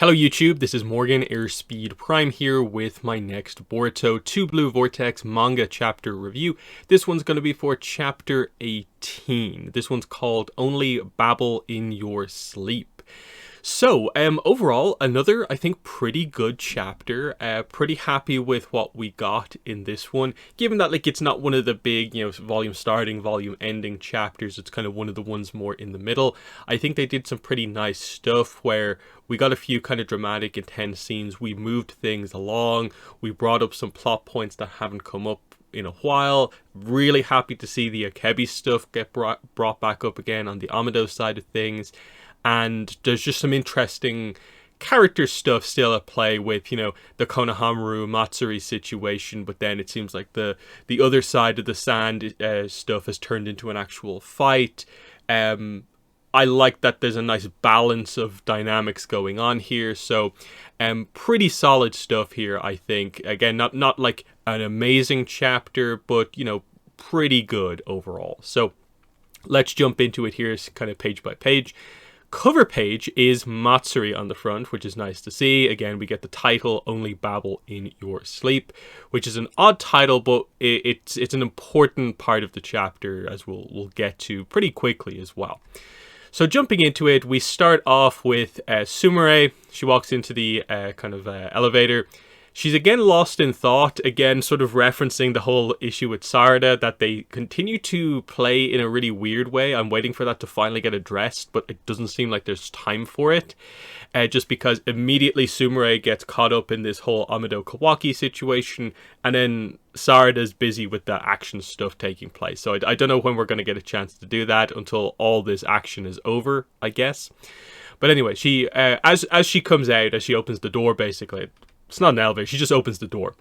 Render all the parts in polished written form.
Hello YouTube, this is Morgan Airspeed Prime here with my next Boruto 2 Blue Vortex manga chapter review. This one's going to be for chapter 18. This one's called Only Babble in Your Sleep. So, overall, another, I think, pretty good chapter. Pretty happy with what we got in this one. Given that, like, it's not one of the big, volume starting, volume ending chapters. It's kind of one of the ones more in the middle. I think they did some pretty nice stuff where we got a few kind of dramatic, intense scenes. We moved things along. We brought up some plot points that haven't come up in a while. Really happy to see the Akebi stuff get brought back up again on the Amado side of things. And there's just some interesting character stuff still at play with, the Konohamaru Matsuri situation, but then it seems like the other side of the sand stuff has turned into an actual fight. I like that there's a nice balance of dynamics going on here, so pretty solid stuff here, I think. Again, not like an amazing chapter, but, pretty good overall. So let's jump into it here, kind of page by page. Cover page is Matsuri on the front, which is nice to see. Again, we get the title, Only Babble in Your Sleep, which is an odd title, but it's an important part of the chapter, as we'll get to pretty quickly as well. So jumping into it, we start off with Sumire. She walks into the elevator. She's again lost in thought, again sort of referencing the whole issue with Sarada, that they continue to play in a really weird way. I'm waiting for that to finally get addressed, but it doesn't seem like there's time for it. Just because immediately Sumire gets caught up in this whole Amado Kawaki situation, and then Sarada's busy with the action stuff taking place. So I don't know when we're going to get a chance to do that until all this action is over, I guess. But anyway, she as she comes out, as she opens the door, basically, it's not an elevator, she just opens the door.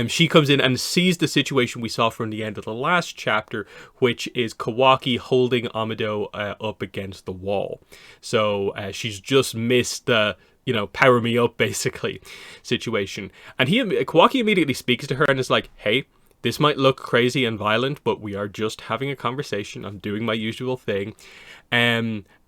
She comes in and sees the situation we saw from the end of the last chapter, which is Kawaki holding Amado up against the wall. So she's just missed the, power me up, basically, situation. And Kawaki immediately speaks to her and is like, hey, this might look crazy and violent, but we are just having a conversation. I'm doing my usual thing.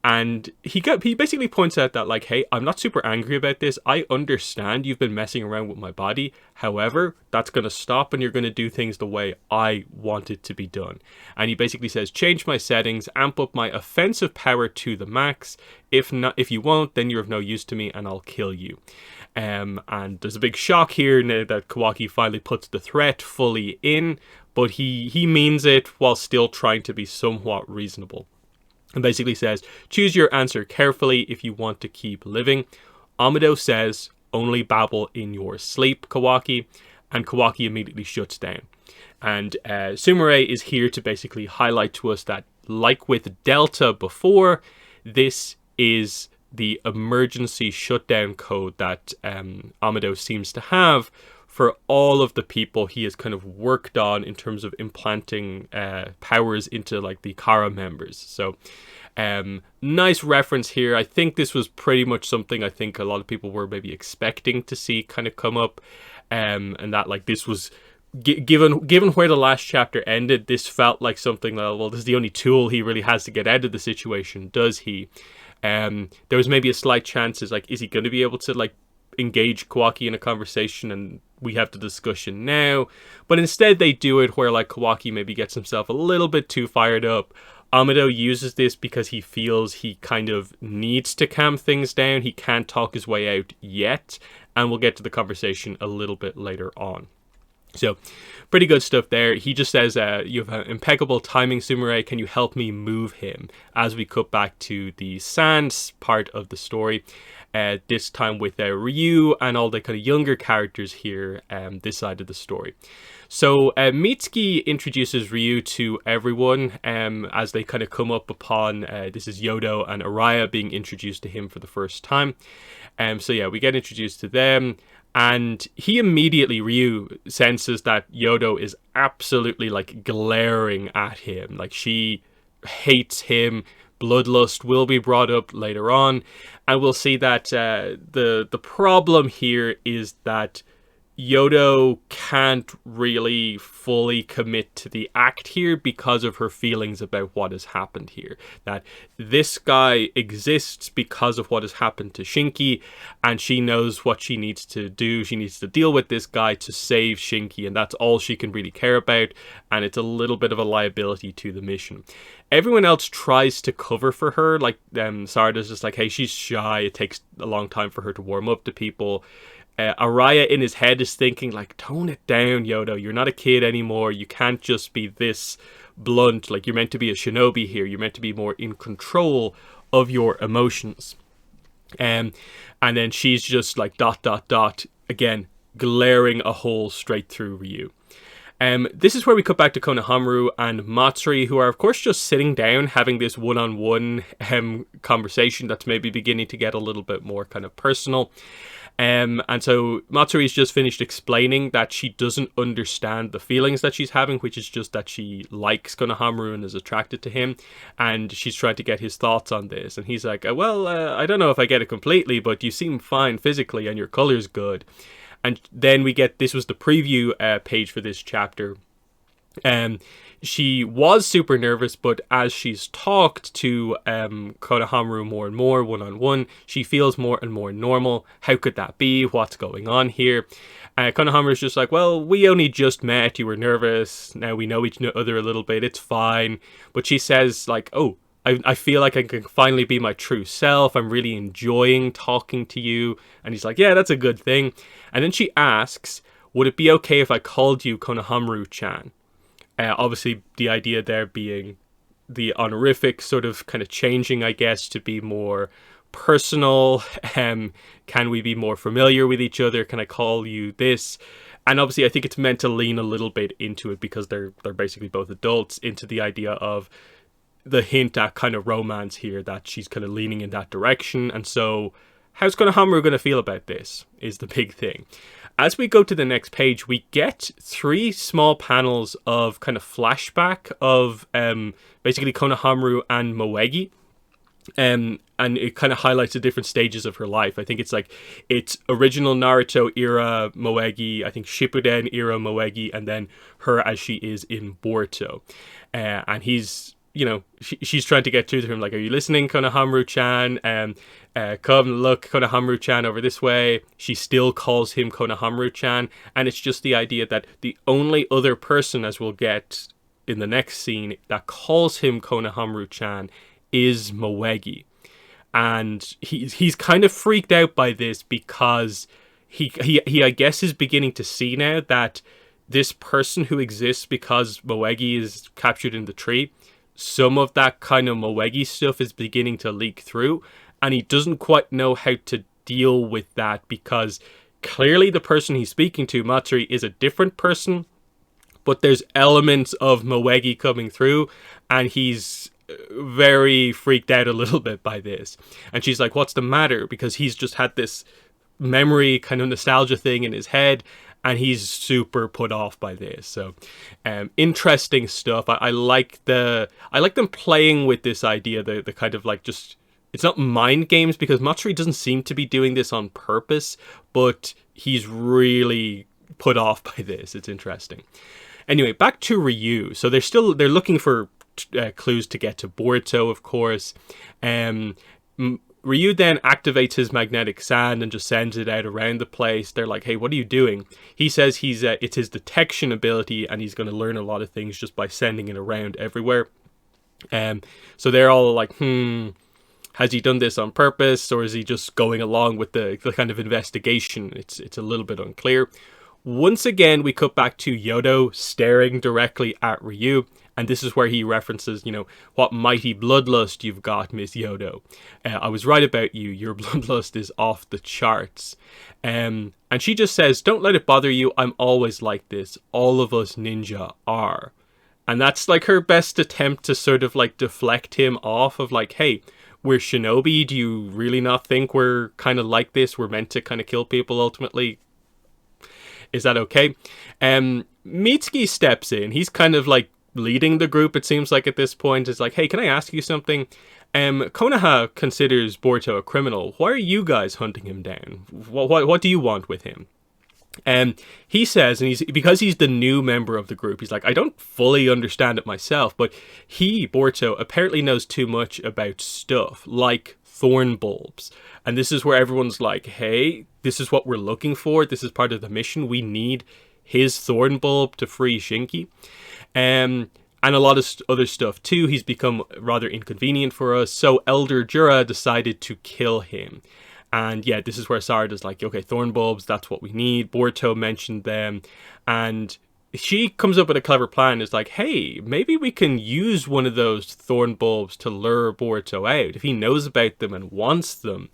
And he basically points out that, like, hey, I'm not super angry about this. I understand you've been messing around with my body. However, that's going to stop and you're going to do things the way I want it to be done. And he basically says, change my settings, amp up my offensive power to the max. If you won't, then you're of no use to me and I'll kill you. And there's a big shock here now that Kawaki finally puts the threat fully in, but he means it while still trying to be somewhat reasonable. And basically says, choose your answer carefully if you want to keep living. Amado says, only babble in your sleep, Kawaki. And Kawaki immediately shuts down. And Sumire is here to basically highlight to us that, like with Delta before, this is the emergency shutdown code that Amado seems to have for all of the people he has kind of worked on in terms of implanting powers into, like, the Kara members. So nice reference here. I think this was pretty much something I think a lot of people were maybe expecting to see kind of come up, and that, like, this was given where the last chapter ended, this felt like something that, well, this is the only tool he really has to get out of the situation, does he? There was maybe a slight chance, is he going to be able to, like, engage Kawaki in a conversation and we have the discussion now? But instead they do it where, like, Kawaki maybe gets himself a little bit too fired up. Amado uses this because he feels he kind of needs to calm things down. He can't talk his way out yet, and we'll get to the conversation a little bit later on. So, pretty good stuff there. He just says, you have impeccable timing, Sumire. Can you help me move him? As we cut back to the Sans part of the story. This time with Ryu and all the kind of younger characters here, this side of the story. So Mitsuki introduces Ryu to everyone as they kind of come up upon, this is Yodo and Araya being introduced to him for the first time. So yeah, we get introduced to them. And he immediately, Ryu, senses that Yodo is absolutely, like, glaring at him. Like, she hates him. Bloodlust will be brought up later on. And we'll see that the problem here is that Yodo can't really fully commit to the act here because of her feelings about what has happened here. That this guy exists because of what has happened to Shinki, and she knows what she needs to do. She needs to deal with this guy to save Shinki, and that's all she can really care about, and it's a little bit of a liability to the mission. Everyone else tries to cover for her, like Sarada's just like, hey, she's shy, it takes a long time for her to warm up to people. Araya in his head is thinking like, tone it down, Yodo, you're not a kid anymore, you can't just be this blunt, like you're meant to be a shinobi here, you're meant to be more in control of your emotions. And then she's just like ... again, glaring a hole straight through Ryu. This is where we cut back to Konohamaru and Matsuri, who are of course just sitting down having this one-on-one conversation that's maybe beginning to get a little bit more kind of personal. And so Matsuri's just finished explaining that she doesn't understand the feelings that she's having, which is just that she likes Konohamaru and is attracted to him, and she's trying to get his thoughts on this. And he's like, well, I don't know if I get it completely, but you seem fine physically and your color's good. And then we get, this was the preview page for this chapter. She was super nervous, but as she's talked to Konohamaru more and more one-on-one, she feels more and more normal. How could that be? What's going on here? Konohamaru's just like, well, we only just met, you were nervous, now we know each other a little bit, it's fine. But she says like, oh, I feel like I can finally be my true self, I'm really enjoying talking to you. And he's like, yeah, that's a good thing. And then she asks, would it be okay if I called you Konohamaru-chan? Obviously, the idea there being the honorific sort of kind of changing, I guess, to be more personal. Can we be more familiar with each other? Can I call you this? And obviously, I think it's meant to lean a little bit into it because they're basically both adults, into the idea of the hint at kind of romance here, that she's kind of leaning in that direction. And so how's Konohamaru going to feel about this is the big thing. As we go to the next page, we get 3 small panels of kind of flashback of basically Konohamaru and Moegi. And it kind of highlights the different stages of her life. I think it's like, it's original Naruto era Moegi, I think Shippuden era Moegi, and then her as she is in Boruto. And he's, you know, she's trying to get to him, like, are you listening, Konohamaru-chan? Come look, Konohamaru-chan, over this way. She still calls him Konohamaru-chan, and it's just the idea that the only other person, as we'll get in the next scene, that calls him Konohamaru-chan is Moegi. And he's kind of freaked out by this because he I guess is beginning to see now that this person who exists because Moegi is captured in the tree, some of that kind of Moegi stuff is beginning to leak through, and he doesn't quite know how to deal with that because clearly the person he's speaking to, Matsuri, is a different person, but there's elements of Moegi coming through, and he's very freaked out a little bit by this. And she's like, what's the matter? Because he's just had this memory kind of nostalgia thing in his head, and he's super put off by this. So interesting stuff. I like them playing with this idea, the kind of like, just, it's not mind games, because Matsuri doesn't seem to be doing this on purpose, but he's really put off by this. It's interesting. Anyway, back to Ryu. So they're looking for clues to get to Boruto, of course. Ryu then activates his magnetic sand and just sends it out around the place. They're like, hey, what are you doing? He says it's his detection ability, and he's going to learn a lot of things just by sending it around everywhere. So they're all like, has he done this on purpose, or is he just going along with the kind of investigation? It's a little bit unclear. Once again, we cut back to Yodo staring directly at Ryu, and this is where he references, what mighty bloodlust you've got, Miss Yodo. I was right about you. Your bloodlust is off the charts. And she just says, don't let it bother you. I'm always like this. All of us ninja are. And that's like her best attempt to sort of like deflect him off of like, hey, we're shinobi. Do you really not think we're kind of like this? We're meant to kind of kill people ultimately. Is that okay? Mitsuki steps in. He's kind of like leading the group, it seems like, at this point. Is like, hey, can I ask you something? Konoha considers Boruto a criminal. Why are you guys hunting him down? What do you want with him? And he says, and because he's the new member of the group, he's like, I don't fully understand it myself, but Boruto, apparently knows too much about stuff like thorn bulbs. And this is where everyone's like, hey, this is what we're looking for. This is part of the mission. We need his thorn bulb to free Shinki. And a lot of other stuff too. He's become rather inconvenient for us. So Elder Jura decided to kill him. And yeah, this is where Sarada's like, okay, thorn bulbs, that's what we need. Boruto mentioned them. And she comes up with a clever plan. It's like, hey, maybe we can use one of those thorn bulbs to lure Boruto out. If he knows about them and wants them,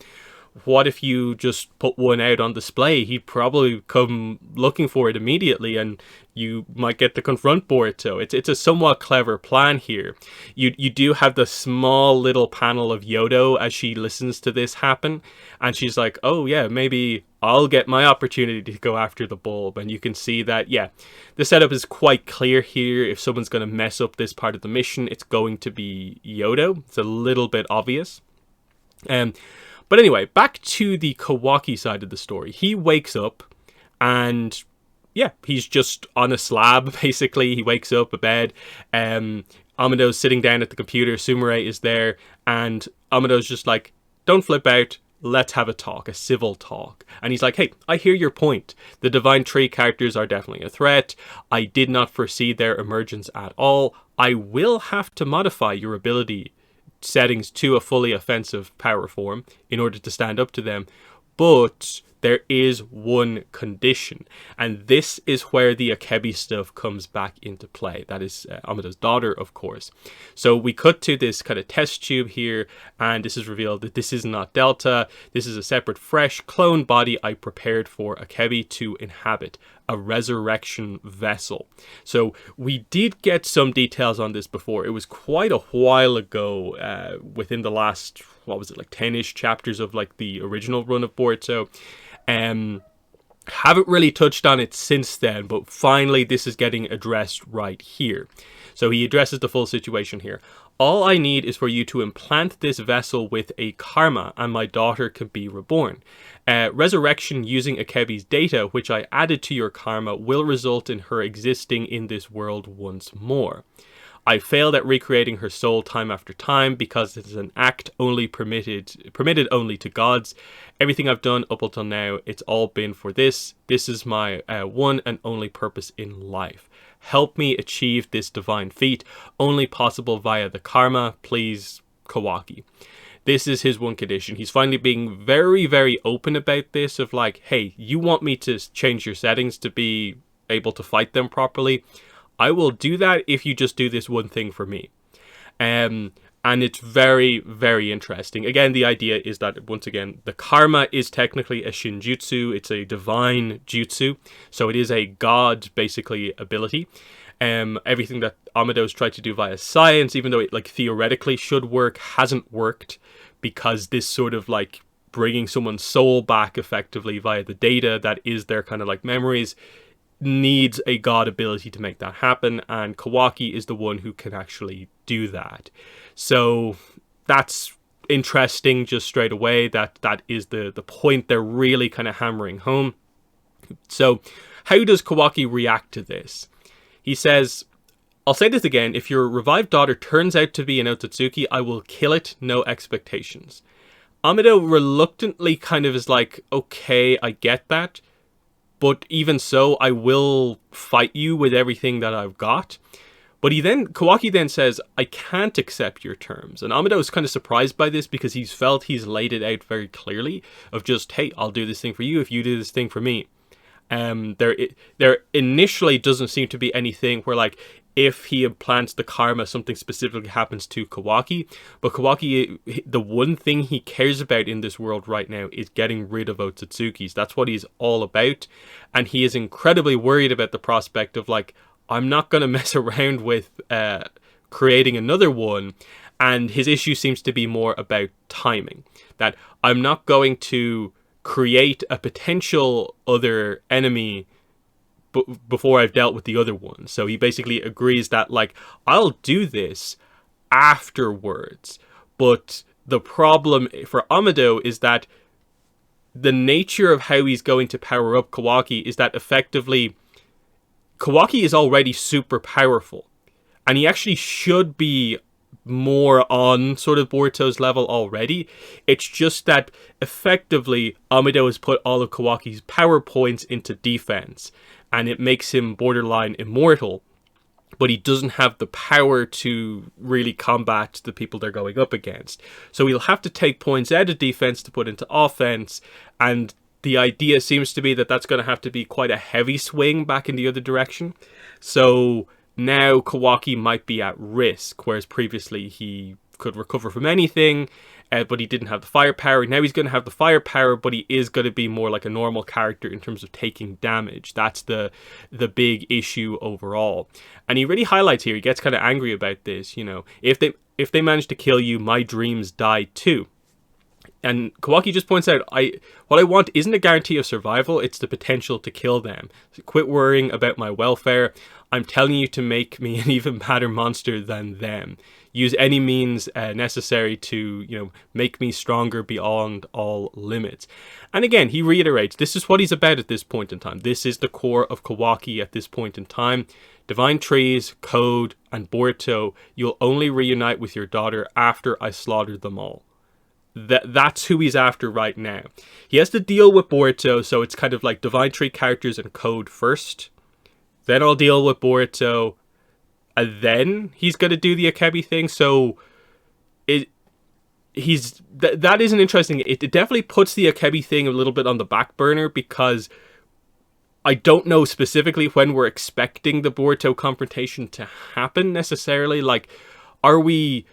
what if you just put one out on display? He'd probably come looking for it immediately, and you might get to confront Boruto. It's a somewhat clever plan here. You do have the small little panel of Yodo as she listens to this happen, and she's like, oh yeah, maybe I'll get my opportunity to go after the bulb. And you can see that, yeah, the setup is quite clear here. If someone's going to mess up this part of the mission, it's going to be Yodo. It's a little bit obvious. But anyway, back to the Kawaki side of the story. He wakes up and, yeah, he's just on a slab, basically. He wakes up a bed. Amado's sitting down at the computer. Sumire is there. And Amado's just like, don't flip out. Let's have a talk, a civil talk. And he's like, hey, I hear your point. The Divine Tree characters are definitely a threat. I did not foresee their emergence at all. I will have to modify your ability settings to a fully offensive power form in order to stand up to them, but there is one condition, and this is where the Akebi stuff comes back into play. That is Amado's daughter, of course. So we cut to this kind of test tube here, and this is revealed that this is not Delta. This is a separate, fresh, clone body I prepared for Akebi to inhabit, a resurrection vessel. So we did get some details on this before. It was quite a while ago, within the last, what was it, like 10-ish chapters of like the original run of Boruto. Haven't really touched on it since then, but finally this is getting addressed right here. So he addresses the full situation here. All I need is for you to implant this vessel with a karma, and my daughter can be reborn. Resurrection using Akebi's data, which I added to your karma, will result in her existing in this world once more. I failed at recreating her soul time after time because it is an act only permitted only to gods. Everything I've done up until now, it's all been for this. This is my one and only purpose in life. Help me achieve this divine feat, only possible via the karma, please, Kawaki. This is his one condition. He's finally being very, very open about this, of like, hey, you want me to change your settings to be able to fight them properly? I will do that if you just do this one thing for me. And it's very, very interesting. Again, the idea is that, once again, the karma is technically a shinjutsu. It's a divine jutsu. So it is a god, basically, ability. Everything that Amado's tried to do via science, even though it like theoretically should work, hasn't worked, because this sort of like bringing someone's soul back effectively via the data that is their kind of like memories needs a god ability to make that happen, and Kawaki is the one who can actually do that. So that's interesting just straight away. That is the point they're really kind of hammering home. So how does Kawaki react to this? He says, I'll say this again, if your revived daughter turns out to be an Otsutsuki, I will kill it, no expectations. Amado reluctantly kind of is like, okay, I get that, but even so, I will fight you with everything that I've got. But Kawaki then says, I can't accept your terms. And Amado is kind of surprised by this because he's felt he's laid it out very clearly of just, hey, I'll do this thing for you if you do this thing for me. There initially doesn't seem to be anything where like, if he implants the karma, something specifically happens to Kawaki. But Kawaki, the one thing he cares about in this world right now is getting rid of Otsutsukis. That's what he's all about. And he is incredibly worried about the prospect of like, I'm not going to mess around with creating another one. And his issue seems to be more about timing. That I'm not going to create a potential other enemy before I've dealt with the other one. So he basically agrees that like, I'll do this afterwards. But the problem for Amado is that the nature of how he's going to power up Kawaki is that effectively Kawaki is already super powerful, and he actually should be more on sort of Boruto's level already. It's just that effectively Amado has put all of Kawaki's power points into defense, and it makes him borderline immortal, but he doesn't have the power to really combat the people they're going up against. So he'll have to take points out of defense to put into offense, and the idea seems to be that that's going to have to be quite a heavy swing back in the other direction. So now Kawaki might be at risk, whereas previously he could recover from anything, but he didn't have the firepower. Now he's going to have the firepower, but he is going to be more like a normal character in terms of taking damage. That's the big issue overall. And he really highlights here, he gets kind of angry about this, you know, if they manage to kill you, my dreams die too. And Kawaki just points out, what I want isn't a guarantee of survival, it's the potential to kill them. So quit worrying about my welfare. I'm telling you to make me an even badder monster than them. Use any means necessary to, you know, make me stronger beyond all limits. And again, he reiterates, this is what he's about at this point in time. This is the core of Kawaki at this point in time. Divine Trees, Code, and Boruto, you'll only reunite with your daughter after I slaughtered them all. That's who he's after right now. He has to deal with Boruto, so it's kind of like Divine Tree characters and Code first. Then I'll deal with Boruto, and then he's going to do the Akebi thing. So that is an interesting. It definitely puts the Akebi thing a little bit on the back burner, because I don't know specifically when we're expecting the Boruto confrontation to happen necessarily. Like, are we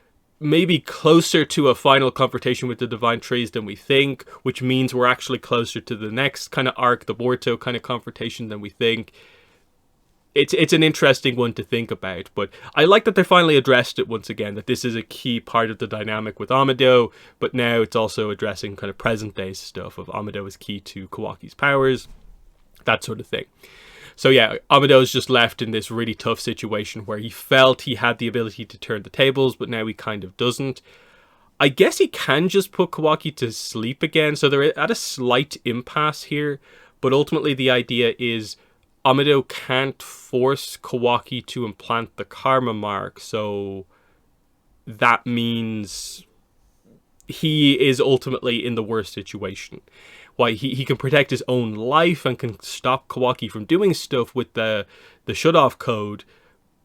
maybe closer to a final confrontation with the Divine Trees than we think, which means we're actually closer to the next kind of arc, the Boruto kind of confrontation, than we think. It's an interesting one to think about, but I like that they finally addressed it once again, that this is a key part of the dynamic with Amado, but now it's also addressing kind of present day stuff of Amado is key to Kawaki's powers, that sort of thing. So yeah, Amado's just left in this really tough situation where he felt he had the ability to turn the tables, but now he kind of doesn't. I guess he can just put Kawaki to sleep again, so they're at a slight impasse here, but ultimately the idea is Amado can't force Kawaki to implant the karma mark, so that means he is ultimately in the worst situation. Why he can protect his own life and can stop Kawaki from doing stuff with the shut-off code,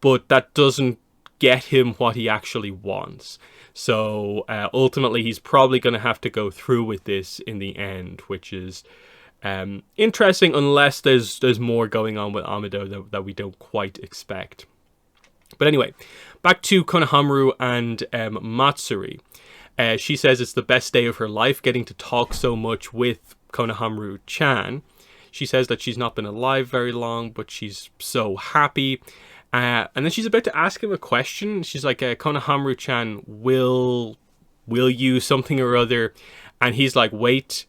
but that doesn't get him what he actually wants. So ultimately he's probably going to have to go through with this in the end, which is interesting, unless there's more going on with Amado that we don't quite expect. But anyway, back to Konohamaru and Matsuri. She says it's the best day of her life, getting to talk so much with Konohamaru-chan. She says that she's not been alive very long, but she's so happy. And then she's about to ask him a question. She's like, Konohamaru-chan, will you something or other? And he's like, wait,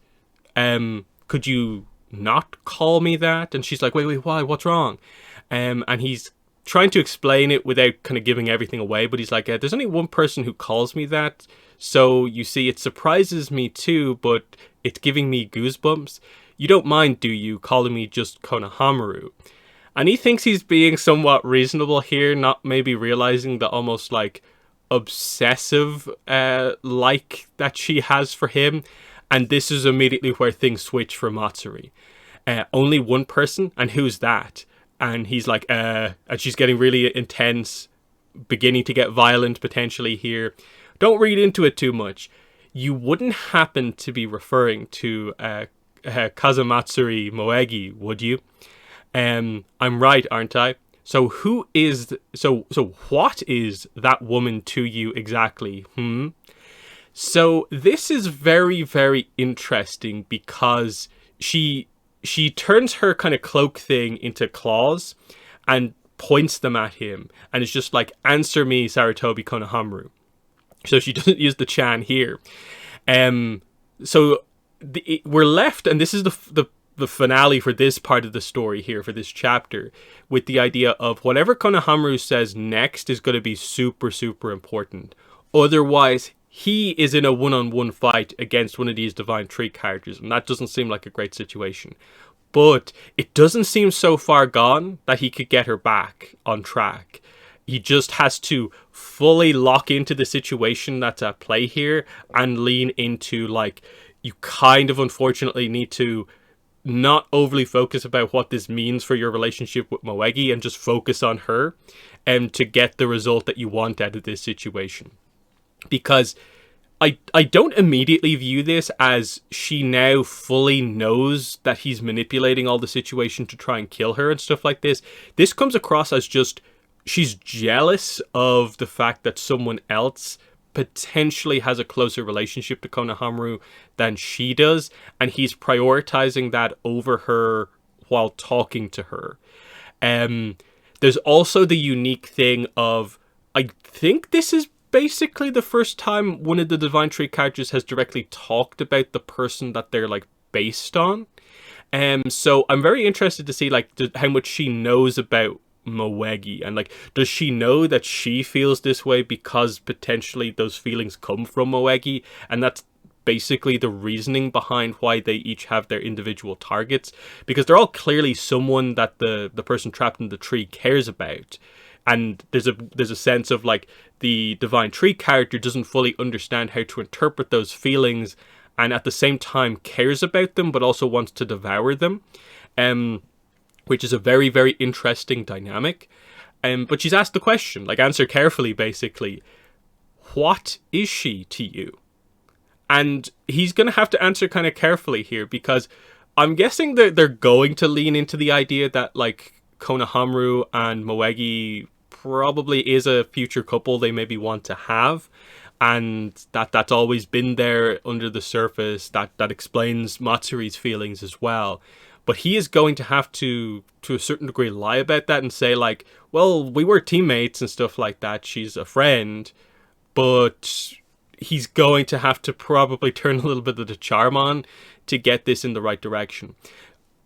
could you not call me that? And she's like, wait, why? What's wrong? And he's trying to explain it without kind of giving everything away, but he's like, there's only one person who calls me that. So you see, it surprises me too, but it's giving me goosebumps. You don't mind, do you, calling me just Konohamaru? And he thinks he's being somewhat reasonable here, not maybe realizing the almost like obsessive like that she has for him. And this is immediately where things switch for Matsuri. Only one person? And who's that? And he's like, and she's getting really intense, beginning to get violent potentially here. Don't read into it too much. You wouldn't happen to be referring to Kazamatsuri Moegi, would you? I'm right, aren't I? So what is that woman to you exactly? So this is very, very interesting, because she turns her kind of cloak thing into claws and points them at him, and it's just like, answer me, Sarutobi Konohamaru. So she doesn't use the Chan here. So we're left, and this is the finale for this part of the story here, for this chapter, with the idea of whatever Konohamaru says next is going to be super, super important. Otherwise, he is in a one-on-one fight against one of these Divine Tree characters, and that doesn't seem like a great situation. But it doesn't seem so far gone that he could get her back on track. He just has to fully lock into the situation that's at play here and lean into, like, you kind of unfortunately need to not overly focus about what this means for your relationship with Moegi and just focus on her and to get the result that you want out of this situation. Because I don't immediately view this as she now fully knows that he's manipulating all the situation to try and kill her and stuff like this. This comes across as just she's jealous of the fact that someone else potentially has a closer relationship to Konohamaru than she does, and he's prioritizing that over her while talking to her. There's also the unique thing of, I think this is basically the first time one of the Divine Tree characters has directly talked about the person that they're, like, based on. So I'm very interested to see, like, how much she knows about Moegi, and, like, does she know that she feels this way because potentially those feelings come from Moegi, and that's basically the reasoning behind why they each have their individual targets, because they're all clearly someone that the person trapped in the tree cares about. And there's a sense of, like, the Divine Tree character doesn't fully understand how to interpret those feelings, and at the same time cares about them, but also wants to devour them, which is a very, very interesting dynamic. But she's asked the question, like, answer carefully, basically. What is she to you? And he's going to have to answer kind of carefully here, because I'm guessing that they're going to lean into the idea that, like, Konohamaru and Moegi probably is a future couple they maybe want to have, and that's always been there under the surface. That explains Matsuri's feelings as well. But he is going to have to a certain degree, lie about that and say, like, well, we were teammates and stuff like that. She's a friend. But he's going to have to probably turn a little bit of the charm on to get this in the right direction.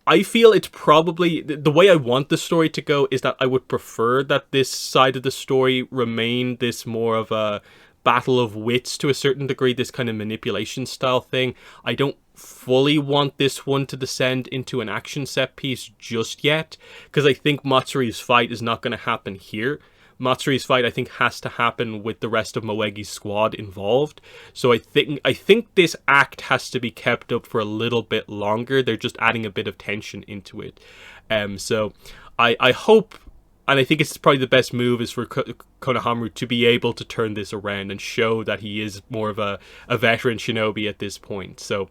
I feel it's probably, the way I want the story to go is that I would prefer that this side of the story remain this more of a battle of wits to a certain degree, this kind of manipulation style thing. I don't fully want this one to descend into an action set piece just yet, because I think Matsuri's fight is not going to happen here. Matsuri's fight, I think, has to happen with the rest of Moegi's squad involved. So I think this act has to be kept up for a little bit longer. They're just adding a bit of tension into it. So I hope, and I think it's probably the best move, is for Konohamaru to be able to turn this around and show that he is more of a veteran shinobi at this point. So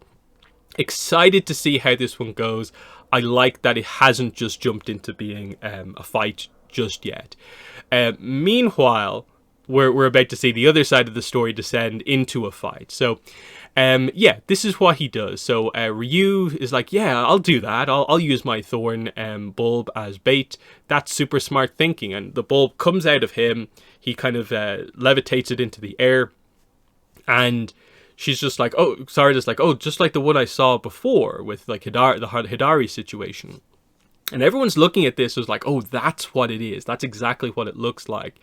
excited to see how this one goes. I like that it hasn't just jumped into being a fight just yet. Meanwhile, we're about to see the other side of the story descend into a fight. So, yeah, this is what he does. So Ryu is like, yeah, I'll do that. I'll use my thorn bulb as bait. That's super smart thinking. And the bulb comes out of him. He kind of levitates it into the air. And she's just like, oh, Sarada's like, oh, just like the one I saw before with, like, the Hidari situation. And everyone's looking at this as like, oh, that's what it is. That's exactly what it looks like.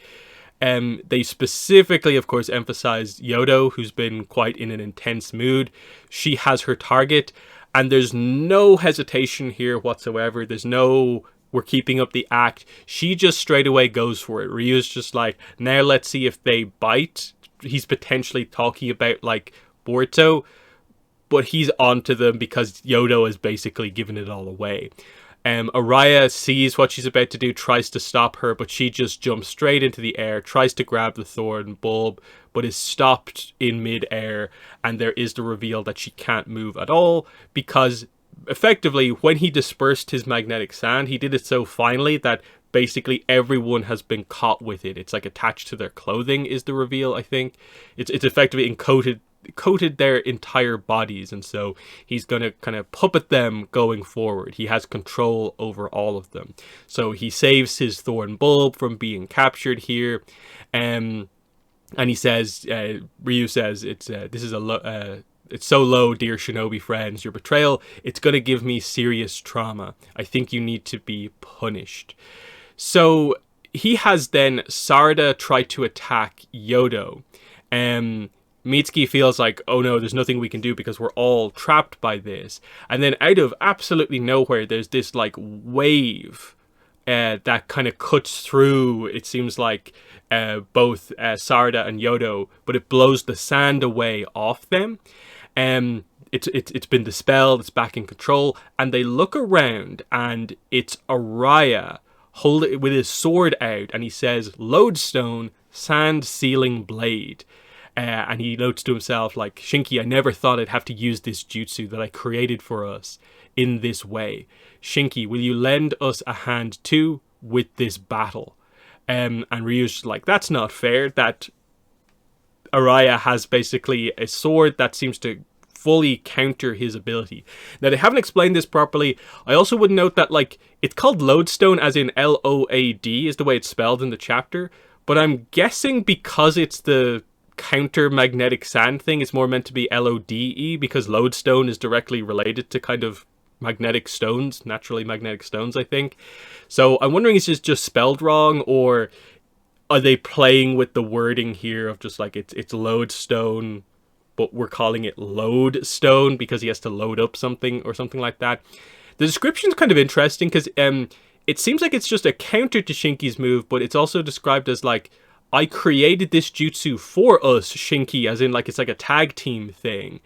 They specifically, of course, emphasize Yodo, who's been quite in an intense mood. She has her target, and there's no hesitation here whatsoever. There's no, we're keeping up the act. She just straight away goes for it. Ryu's just like, now let's see if they bite. He's potentially talking about, like, Boruto, but he's onto them because Yodo has basically given it all away. Araya sees what she's about to do, tries to stop her, but she just jumps straight into the air, tries to grab the thorn bulb, but is stopped in mid-air, and there is the reveal that she can't move at all, because effectively, when he dispersed his magnetic sand, he did it so finely that basically everyone has been caught with it. It's like attached to their clothing is the reveal, I think. It's effectively coated their entire bodies, and so he's going to kind of puppet them going forward. He has control over all of them. So he saves his thorn bulb from being captured here, and he says, Ryu says, it's so low, dear shinobi friends, your betrayal, it's going to give me serious trauma. I think you need to be punished. So he has then Sarada try to attack Yodo. Mitsuki feels like, oh no, there's nothing we can do because we're all trapped by this. And then out of absolutely nowhere, there's this like wave that kind of cuts through, it seems like, both Sarada and Yodo, but it blows the sand away off them. It's been dispelled, it's back in control, and they look around, and it's Araya hold it with his sword out, and he says, "Lodestone, sand sealing blade." And he notes to himself, like, Shinki, I never thought I'd have to use this jutsu that I created for us in this way. Shinki, will you lend us a hand too with this battle? And Ryu's like, that's not fair. That Araya has basically a sword that seems to fully counter his ability. Now, they haven't explained this properly. I also would note that, like, it's called Lodestone as in L-O-A-D is the way it's spelled in the chapter. But I'm guessing because it's the counter magnetic sand thing, it's more meant to be L-O-D-E, because lodestone is directly related to kind of magnetic stones, naturally magnetic stones, I think. So I'm wondering, is this just spelled wrong, or are they playing with the wording here of just like it's lodestone, but we're calling it lodestone because he has to load up something or something like that. The description's kind of interesting because it seems like it's just a counter to Shinki's move, but it's also described as like, I created this jutsu for us, Shinki, as in like it's like a tag team thing.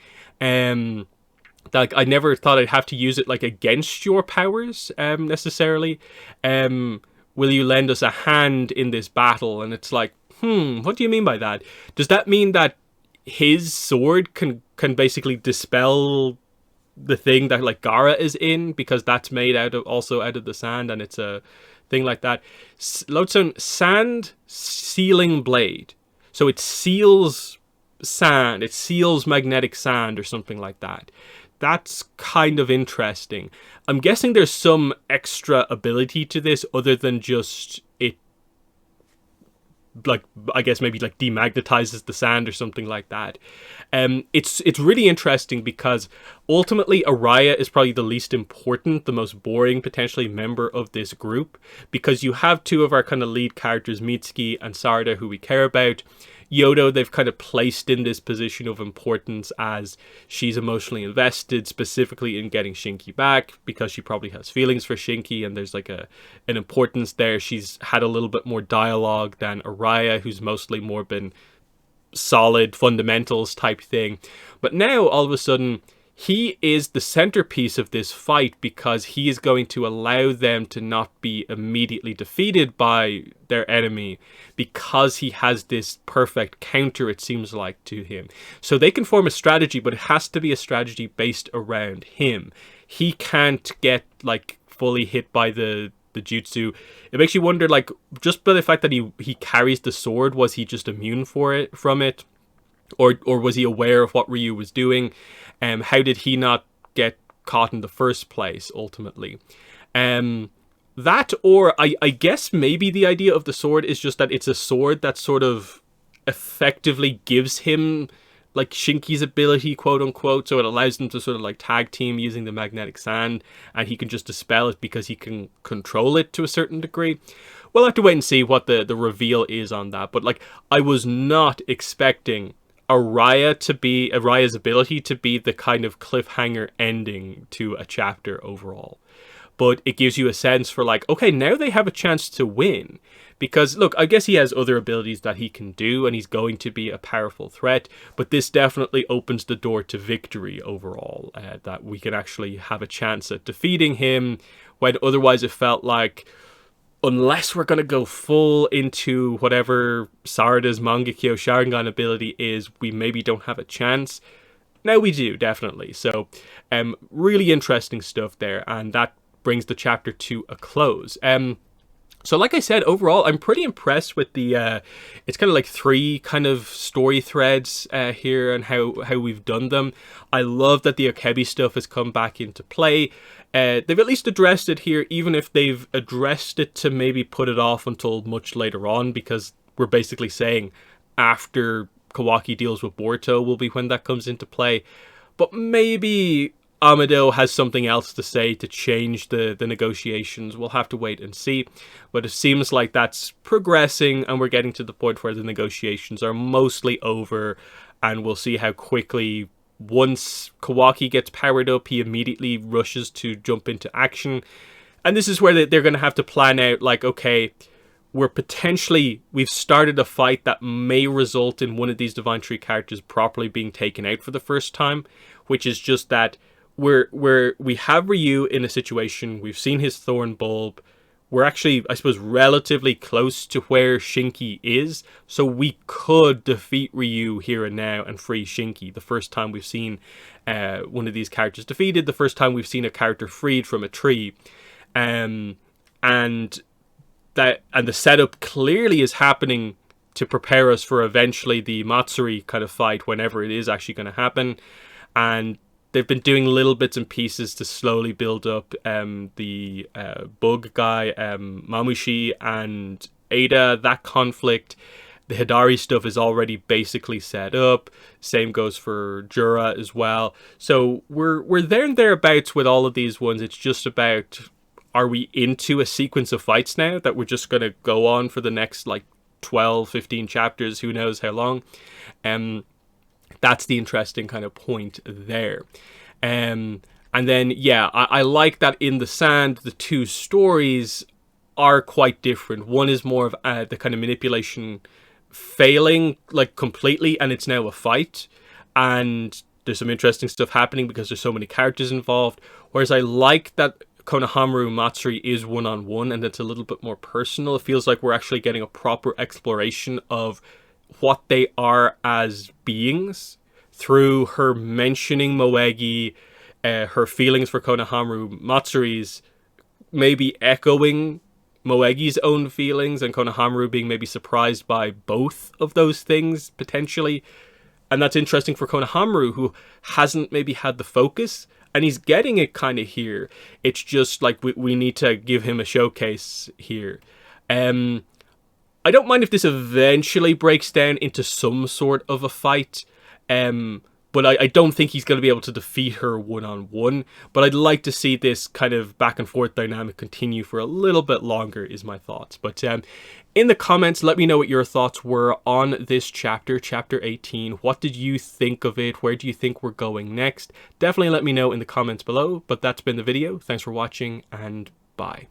Like I never thought I'd have to use it like against your powers necessarily. Will you lend us a hand in this battle? And it's like, what do you mean by that? Does that mean that his sword can basically dispel the thing that like Gaara is in, because that's made out of the sand, and it's a thing like that. Lodestone, sand sealing blade, so it seals sand, it seals magnetic sand or something like that. That's kind of interesting. I'm guessing there's some extra ability to this other than just it, like, I guess maybe like demagnetizes the sand or something like that. It's really interesting because ultimately Araya is probably the least important, the most boring potentially member of this group, because you have two of our kind of lead characters, Mitsuki and Sarada, who we care about. Yodo, they've kind of placed in this position of importance as she's emotionally invested specifically in getting Shinki back because she probably has feelings for Shinki, and there's like an importance there. She's had a little bit more dialogue than Araya, who's mostly more been solid fundamentals type thing. But now all of a sudden he is the centerpiece of this fight because he is going to allow them to not be immediately defeated by their enemy because he has this perfect counter, it seems like, to him. So they can form a strategy, but it has to be a strategy based around him. He can't get like fully hit by the jutsu. It makes you wonder, like, just by the fact that he carries the sword, was he just immune from it? Or was he aware of what Ryu was doing? How did he not get caught in the first place, ultimately? That, or I guess maybe the idea of the sword is just that it's a sword that sort of effectively gives him like Shinki's ability, quote unquote, so it allows them to sort of like tag team using the magnetic sand, and he can just dispel it because he can control it to a certain degree. We'll have to wait and see what the reveal is on that, but like, I was not expecting Araya's ability to be the kind of cliffhanger ending to a chapter overall. But it gives you a sense for like, okay, now they have a chance to win. Because, look, I guess he has other abilities that he can do, and he's going to be a powerful threat, but this definitely opens the door to victory overall, that we can actually have a chance at defeating him, when otherwise it felt like, unless we're going to go full into whatever Sarada's Mangekyo Sharingan ability is, we maybe don't have a chance. Now we do, definitely. So, really interesting stuff there, and that brings the chapter to a close. So like I said, overall, I'm pretty impressed with the, it's kind of like three kind of story threads here and how we've done them. I love that the Akebi stuff has come back into play. They've at least addressed it here, even if they've addressed it to maybe put it off until much later on, because we're basically saying after Kawaki deals with Boruto will be when that comes into play. But maybe Amado has something else to say to change the negotiations. We'll have to wait and see. But it seems like that's progressing, and we're getting to the point where the negotiations are mostly over, and we'll see how quickly, once Kawaki gets powered up, he immediately rushes to jump into action. And this is where they're going to have to plan out, like, okay, we've started a fight that may result in one of these Divine Tree characters properly being taken out for the first time, which is just that we have Ryu in a situation, we've seen his Thorn Bulb, we're actually, I suppose, relatively close to where Shinki is, so we could defeat Ryu here and now and free Shinki. The first time we've seen one of these characters defeated, the first time we've seen a character freed from a tree. And the setup clearly is happening to prepare us for eventually the Matsuri kind of fight, whenever it is actually going to happen. And they've been doing little bits and pieces to slowly build up the bug guy, Mamushi and Ada, that conflict. The Hidari stuff is already basically set up. Same goes for Jura as well. So we're there and thereabouts with all of these ones. It's just about, are we into a sequence of fights now that we're just going to go on for the next like 12, 15 chapters, who knows how long. That's the interesting kind of point there. And then, yeah, I like that in the sand, the two stories are quite different. One is more of the kind of manipulation failing like completely, and it's now a fight. And there's some interesting stuff happening because there's so many characters involved. Whereas I like that Konohamaru and Matsuri is one-on-one, and it's a little bit more personal. It feels like we're actually getting a proper exploration of what they are as beings through her mentioning Moegi, her feelings for Konohamaru. Matsuri's maybe echoing Moegi's own feelings, and Konohamaru being maybe surprised by both of those things potentially. And that's interesting for Konohamaru, who hasn't maybe had the focus, and he's getting it kind of here. It's just like we need to give him a showcase here. I don't mind if this eventually breaks down into some sort of a fight, but I don't think he's going to be able to defeat her one-on-one. But I'd like to see this kind of back and forth dynamic continue for a little bit longer, is my thoughts. But in the comments, let me know what your thoughts were on this chapter, chapter 18. What did you think of it? Where do you think we're going next? Definitely let me know in the comments below. But that's been the video. Thanks for watching, and bye.